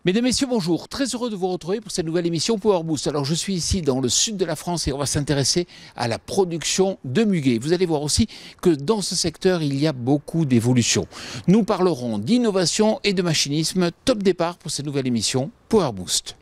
Mesdames, Messieurs, bonjour. Très heureux de vous retrouver pour cette nouvelle émission Power Boost. Alors, je suis ici dans le sud de la France et on va s'intéresser à la production de muguet. Vous allez voir aussi que dans ce secteur, il y a beaucoup d'évolutions. Nous parlerons d'innovation et de machinisme. Top départ pour cette nouvelle émission Power Boost.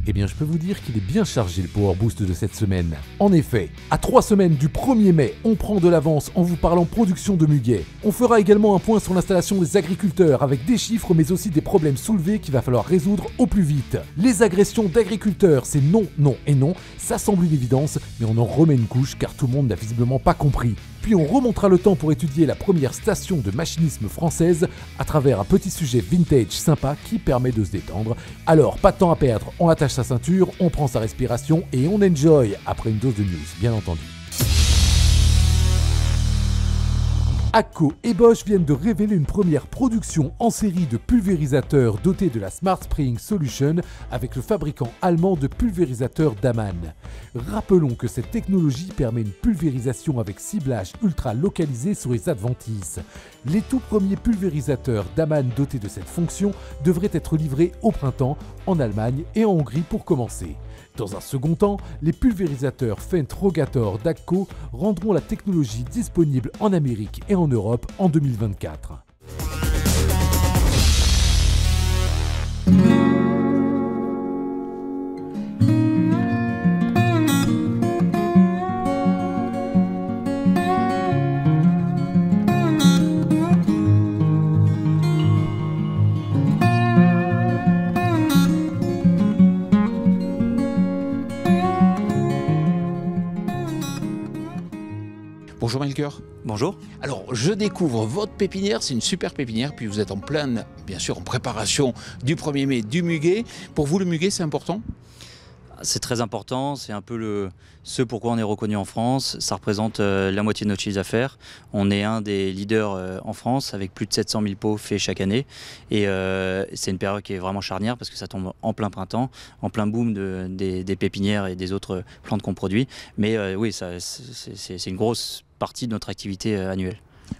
Eh bien, je peux vous dire qu'il est bien chargé le Power Boost de cette semaine. En effet, à 3 semaines du 1er mai, on prend de l'avance en vous parlant production de muguet. On fera également un point sur l'installation des agriculteurs avec des chiffres mais aussi des problèmes soulevés qu'il va falloir résoudre au plus vite. Les agressions d'agriculteurs, c'est non, non et non. Ça semble une évidence, mais on en remet une couche car tout le monde n'a visiblement pas compris. Puis on remontera le temps pour étudier la première station de machinisme française à travers un petit sujet vintage sympa qui permet de se détendre. Alors, pas de temps à perdre, on attache sa ceinture, on prend sa respiration et on enjoy après une dose de news, bien entendu. AGCO et Bosch viennent de révéler une première production en série de pulvérisateurs dotés de la Smart Spring Solution avec le fabricant allemand de pulvérisateurs Daman. Rappelons que cette technologie permet une pulvérisation avec ciblage ultra localisé sur les adventices. Les tout premiers pulvérisateurs Daman dotés de cette fonction devraient être livrés au printemps en Allemagne et en Hongrie pour commencer. Dans un second temps, les pulvérisateurs Fendt Rogator d'AGCO rendront la technologie disponible en Amérique et en Europe en 2024. Bonjour Melchior. Bonjour. Alors, je découvre votre pépinière, c'est une super pépinière, puis vous êtes en pleine, bien sûr, en préparation du 1er mai du muguet. Pour vous, le muguet, c'est important ? C'est très important, c'est un peu ce pourquoi on est reconnu en France. Ça représente la moitié de notre chiffre d'affaires. On est un des leaders en France avec plus de 700 000 pots faits chaque année. Et c'est une période qui est vraiment charnière parce que ça tombe en plein printemps, en plein boom des pépinières et des autres plantes qu'on produit. Mais oui, c'est une grosse partie de notre activité annuelle.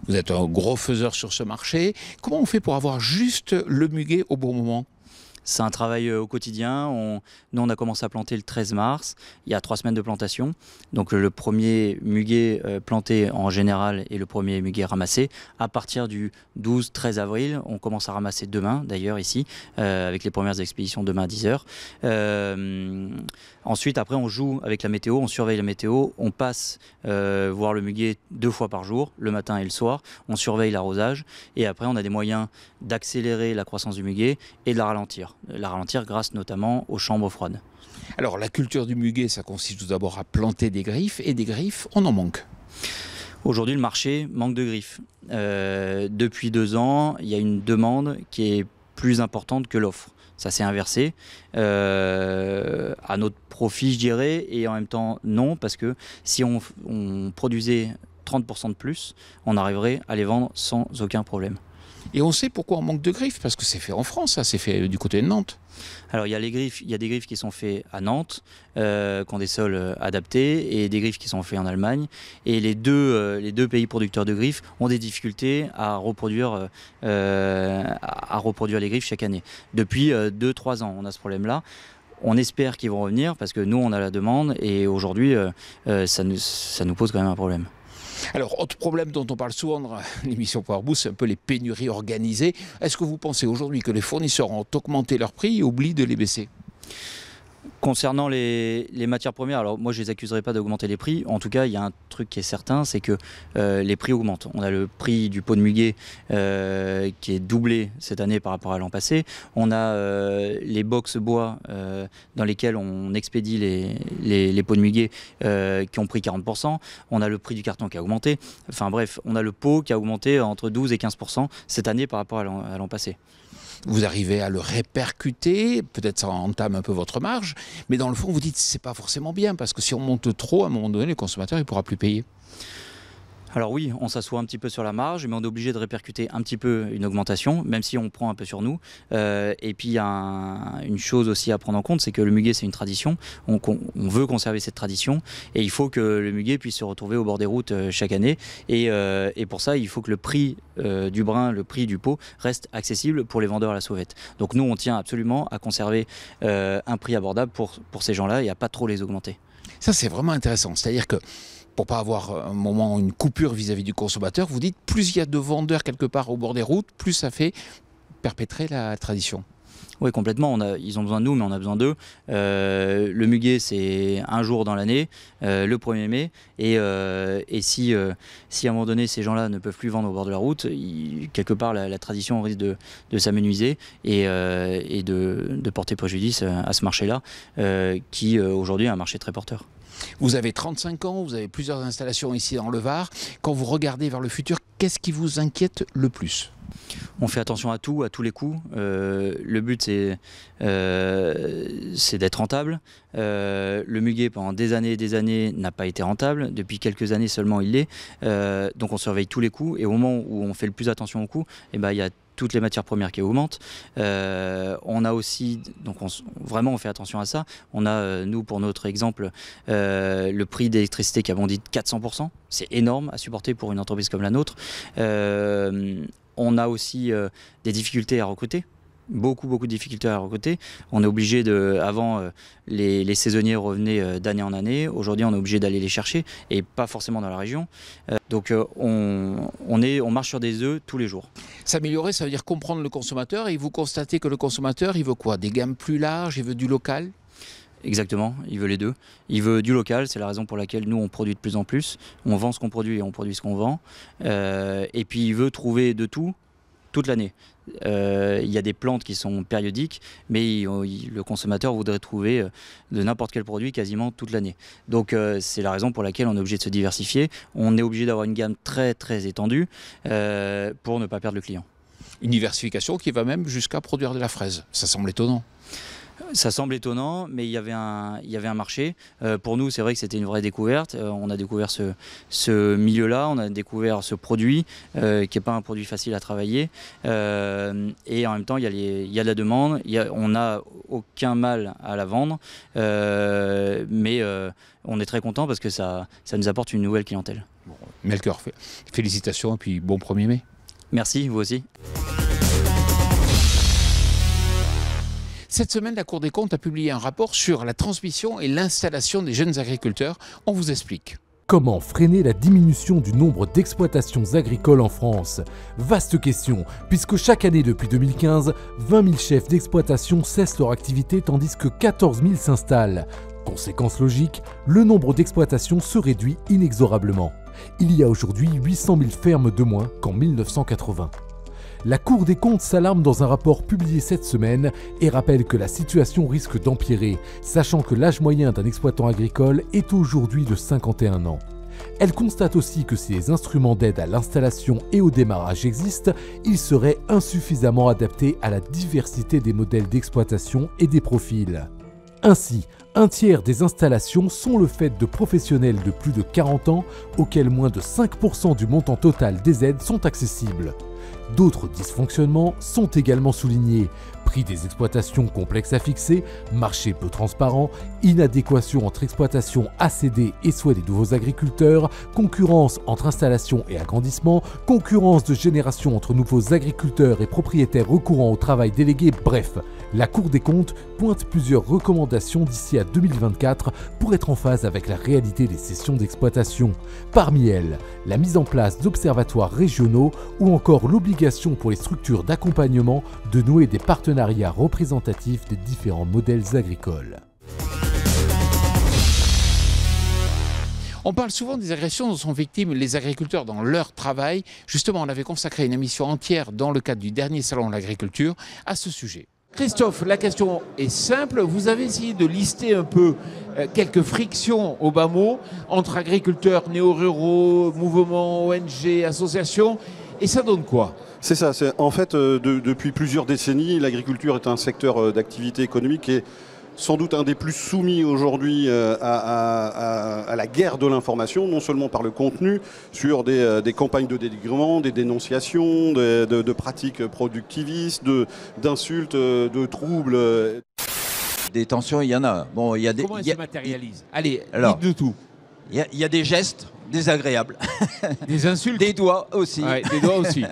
Vous êtes un gros faiseur sur ce marché. Comment on fait pour avoir juste le muguet au bon moment ? C'est un travail au quotidien. Nous, on a commencé à planter le 13 mars, il y a 3 semaines de plantation. Donc le premier muguet planté en général et le premier muguet ramassé. À partir du 12-13 avril, on commence à ramasser demain, d'ailleurs ici, avec les premières expéditions demain à 10h. Ensuite, après, on joue avec la météo, on surveille la météo, on passe voir le muguet 2 fois par jour, le matin et le soir. On surveille l'arrosage et après, on a des moyens d'accélérer la croissance du muguet et de la ralentir. La ralentir grâce notamment aux chambres froides. Alors la culture du muguet, ça consiste tout d'abord à planter des griffes, et des griffes, on en manque. Aujourd'hui, le marché manque de griffes. Depuis 2 ans, il y a une demande qui est plus importante que l'offre. Ça s'est inversé, à notre profit je dirais, et en même temps non, parce que si on produisait 30% de plus, on arriverait à les vendre sans aucun problème. Et on sait pourquoi on manque de griffes, parce que c'est fait en France, ça, c'est fait du côté de Nantes. Alors il y a des griffes qui sont faites à Nantes, qui ont des sols adaptés, et des griffes qui sont faites en Allemagne. Et les deux pays producteurs de griffes ont des difficultés à reproduire les griffes chaque année. Depuis 2-3 ans, on a ce problème-là. On espère qu'ils vont revenir, parce que nous, on a la demande, et aujourd'hui, ça nous pose quand même un problème. Alors, autre problème dont on parle souvent dans l'émission Power Boost, c'est un peu les pénuries organisées. Est-ce que vous pensez aujourd'hui que les fournisseurs ont augmenté leurs prix et oublient de les baisser ? Concernant les matières premières, alors moi je les accuserai pas d'augmenter les prix. En tout cas, il y a un truc qui est certain, c'est que les prix augmentent. On a le prix du pot de muguet qui est doublé cette année par rapport à l'an passé. On a les box bois dans lesquels on expédie les pots de muguet qui ont pris 40%. On a le prix du carton qui a augmenté. Enfin bref, on a le pot qui a augmenté entre 12 et 15% cette année par rapport à l'an passé. Vous arrivez à le répercuter, peut-être ça entame un peu votre marge, mais dans le fond, vous dites que ce n'est pas forcément bien, parce que si on monte trop, à un moment donné, le consommateur ne pourra plus payer. Alors oui, on s'assoit un petit peu sur la marge, mais on est obligé de répercuter un petit peu une augmentation, même si on prend un peu sur nous. Et puis il y a une chose aussi à prendre en compte, c'est que le muguet c'est une tradition, on veut conserver cette tradition, et il faut que le muguet puisse se retrouver au bord des routes chaque année. Et pour ça, il faut que le prix du brin, le prix du pot reste accessible pour les vendeurs à la sauvette. Donc nous, on tient absolument à conserver un prix abordable pour ces gens-là et à pas trop les augmenter. Ça, c'est vraiment intéressant. C'est-à-dire que pour pas avoir un moment, une coupure vis-à-vis du consommateur, vous dites plus il y a de vendeurs quelque part au bord des routes, plus ça fait perpétrer la tradition. Oui, complètement. Ils ont besoin de nous, mais on a besoin d'eux. Le muguet, c'est un jour dans l'année, le 1er mai. Et si à un moment donné, ces gens-là ne peuvent plus vendre au bord de la route, quelque part, la tradition risque de s'amenuiser et de porter préjudice à ce marché-là, qui aujourd'hui est un marché très porteur. Vous avez 35 ans, vous avez plusieurs installations ici dans le Var. Quand vous regardez vers le futur, qu'est-ce qui vous inquiète le plus ? On fait attention à tout, à tous les coups. Le but, c'est d'être rentable. Le muguet, pendant des années, n'a pas été rentable. Depuis quelques années seulement, il l'est. Donc on surveille tous les coups. Et au moment où on fait le plus attention aux coûts, il y a toutes les matières premières qui augmentent. On a aussi, donc vraiment on fait attention à ça. On a, nous pour notre exemple, le prix d'électricité qui a bondi de 400%. C'est énorme à supporter pour une entreprise comme la nôtre. On a aussi des difficultés à recruter. Beaucoup de difficultés à recruter. On est obligé avant les saisonniers revenaient d'année en année. Aujourd'hui, on est obligé d'aller les chercher et pas forcément dans la région. Donc on marche sur des œufs tous les jours. S'améliorer, ça veut dire comprendre le consommateur, et vous constatez que le consommateur, il veut quoi? Des gammes plus larges, il veut du local? Exactement, il veut les deux. Il veut du local, c'est la raison pour laquelle nous on produit de plus en plus. On vend ce qu'on produit et on produit ce qu'on vend. Et puis il veut trouver de tout toute l'année. Il y a des plantes qui sont périodiques, mais le consommateur voudrait trouver de n'importe quel produit quasiment toute l'année. Donc c'est la raison pour laquelle on est obligé de se diversifier. On est obligé d'avoir une gamme très très étendue pour ne pas perdre le client. Une diversification qui va même jusqu'à produire de la fraise. Ça semble étonnant. Ça semble étonnant, mais il y avait un marché. Pour nous, c'est vrai que c'était une vraie découverte. On a découvert ce milieu-là, on a découvert ce produit qui n'est pas un produit facile à travailler. Et en même temps, il y a de la demande. On n'a aucun mal à la vendre, mais on est très content parce que ça nous apporte une nouvelle clientèle. Bon, Melchior, félicitations et puis bon 1er mai. Merci, vous aussi. Cette semaine, la Cour des comptes a publié un rapport sur la transmission et l'installation des jeunes agriculteurs. On vous explique. Comment freiner la diminution du nombre d'exploitations agricoles en France? Vaste question, puisque chaque année depuis 2015, 20 000 chefs d'exploitation cessent leur activité tandis que 14 000 s'installent. Conséquence logique, le nombre d'exploitations se réduit inexorablement. Il y a aujourd'hui 800 000 fermes de moins qu'en 1980. La Cour des comptes s'alarme dans un rapport publié cette semaine et rappelle que la situation risque d'empirer, sachant que l'âge moyen d'un exploitant agricole est aujourd'hui de 51 ans. Elle constate aussi que si les instruments d'aide à l'installation et au démarrage existent, ils seraient insuffisamment adaptés à la diversité des modèles d'exploitation et des profils. Ainsi, un tiers des installations sont le fait de professionnels de plus de 40 ans, auxquels moins de 5% du montant total des aides sont accessibles. D'autres dysfonctionnements sont également soulignés. Prix des exploitations complexes à fixer, marché peu transparent, inadéquation entre exploitation ACD et souhaits des nouveaux agriculteurs, concurrence entre installation et agrandissement, concurrence de génération entre nouveaux agriculteurs et propriétaires recourant au travail délégué, bref. La Cour des comptes pointe plusieurs recommandations d'ici à 2024 pour être en phase avec la réalité des cessions d'exploitation. Parmi elles, la mise en place d'observatoires régionaux ou encore l'obligation pour les structures d'accompagnement de nouer des partenariats représentatifs des différents modèles agricoles. On parle souvent des agressions dont sont victimes les agriculteurs dans leur travail. Justement, on avait consacré une émission entière dans le cadre du dernier salon de l'agriculture à ce sujet. Christophe, la question est simple. Vous avez essayé de lister un peu quelques frictions au bas mot entre agriculteurs, néo-ruraux, mouvements, ONG, associations. Et ça donne quoi? C'est ça. En fait, depuis plusieurs décennies, l'agriculture est un secteur d'activité économique qui est sans doute un des plus soumis aujourd'hui à la guerre de l'information, non seulement par le contenu, sur des campagnes de dénigrement, des dénonciations, de pratiques productivistes, d'insultes, de troubles. Des tensions, il y en a. Bon, il y a des, Comment elles se matérialisent? Allez, Alors, dites de tout. il y a des gestes désagréables. Des insultes? Des doigts aussi. Ouais, des doigts aussi,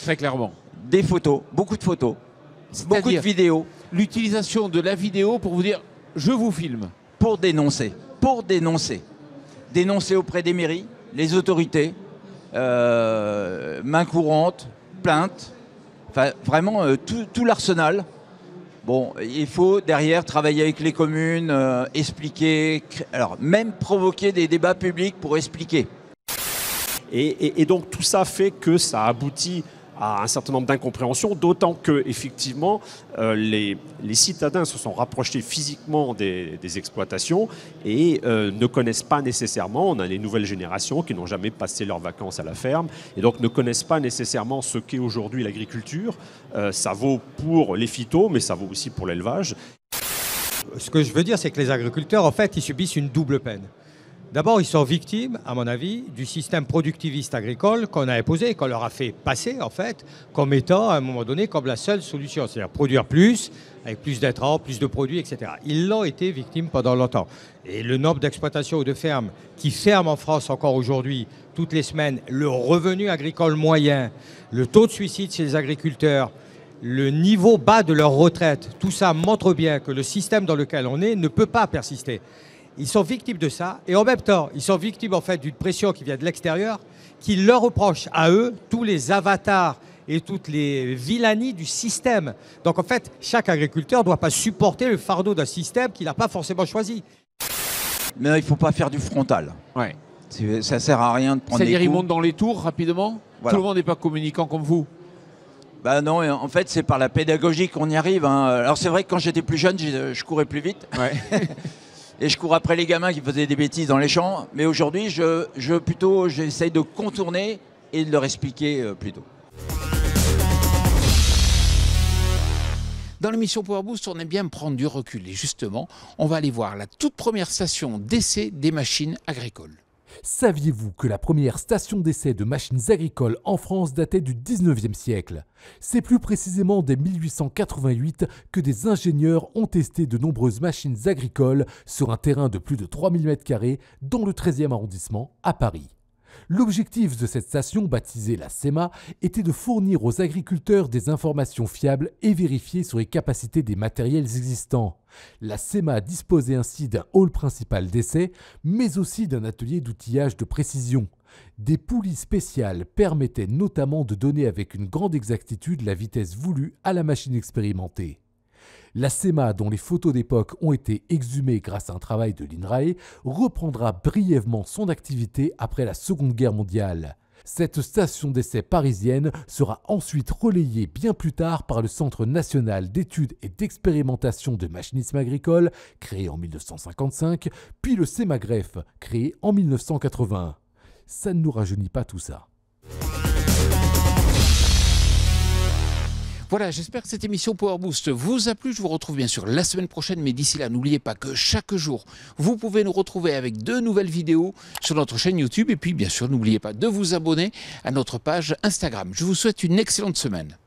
très clairement. Des photos, beaucoup de photos. Beaucoup de vidéos. L'utilisation de la vidéo pour vous dire « je vous filme ». Pour dénoncer. Pour dénoncer. Dénoncer auprès des mairies, les autorités, main courante, plainte. Enfin, vraiment tout l'arsenal. Bon, il faut derrière travailler avec les communes, expliquer, alors même provoquer des débats publics pour expliquer. Et donc tout ça fait que ça aboutit à un certain nombre d'incompréhensions, d'autant que effectivement les citadins se sont rapprochés physiquement des exploitations et ne connaissent pas nécessairement, on a les nouvelles générations qui n'ont jamais passé leurs vacances à la ferme et donc ne connaissent pas nécessairement ce qu'est aujourd'hui l'agriculture. Ça vaut pour les phytos, mais ça vaut aussi pour l'élevage. Ce que je veux dire, c'est que les agriculteurs, en fait, ils subissent une double peine. D'abord, ils sont victimes, à mon avis, du système productiviste agricole qu'on a imposé, qu'on leur a fait passer, en fait, comme étant, à un moment donné, comme la seule solution. C'est-à-dire produire plus, avec plus d'intrants, plus de produits, etc. Ils l'ont été victimes pendant longtemps. Et le nombre d'exploitations ou de fermes qui ferment en France encore aujourd'hui, toutes les semaines, le revenu agricole moyen, le taux de suicide chez les agriculteurs, le niveau bas de leur retraite, tout ça montre bien que le système dans lequel on est ne peut pas persister. Ils sont victimes de ça et en même temps, ils sont victimes en fait d'une pression qui vient de l'extérieur, qui leur reproche à eux tous les avatars et toutes les villanies du système. Donc en fait, chaque agriculteur ne doit pas supporter le fardeau d'un système qu'il n'a pas forcément choisi. Mais il ne faut pas faire du frontal. Ouais. Ça ne sert à rien de prendre des coups. C'est-à-dire, ils montent dans les tours rapidement? Voilà. Tout le monde n'est pas communicant comme vous? Bah non, en fait, c'est par la pédagogie qu'on y arrive. Hein. Alors c'est vrai que quand j'étais plus jeune, je courais plus vite. Ouais. Et je cours après les gamins qui faisaient des bêtises dans les champs. Mais aujourd'hui, j'essaye de contourner et de leur expliquer plutôt. Dans l'émission Power Boost, on aime bien prendre du recul. Et justement, on va aller voir la toute première station d'essai des machines agricoles. Saviez-vous que la première station d'essai de machines agricoles en France datait du 19e siècle? C'est plus précisément dès 1888 que des ingénieurs ont testé de nombreuses machines agricoles sur un terrain de plus de 3000 m² dans le 13e arrondissement à Paris. L'objectif de cette station, baptisée la SEMA, était de fournir aux agriculteurs des informations fiables et vérifiées sur les capacités des matériels existants. La SEMA disposait ainsi d'un hall principal d'essai, mais aussi d'un atelier d'outillage de précision. Des poulies spéciales permettaient notamment de donner avec une grande exactitude la vitesse voulue à la machine expérimentée. La SEMA, dont les photos d'époque ont été exhumées grâce à un travail de l'INRAE, reprendra brièvement son activité après la Seconde Guerre mondiale. Cette station d'essai parisienne sera ensuite relayée bien plus tard par le Centre national d'études et d'expérimentation de machinisme agricole, créé en 1955, puis le SEMAGREF, créé en 1981. Ça ne nous rajeunit pas tout ça. Voilà, j'espère que cette émission Power Boost vous a plu. Je vous retrouve bien sûr la semaine prochaine, mais d'ici là, n'oubliez pas que chaque jour, vous pouvez nous retrouver avec de nouvelles vidéos sur notre chaîne YouTube. Et puis, bien sûr, n'oubliez pas de vous abonner à notre page Instagram. Je vous souhaite une excellente semaine.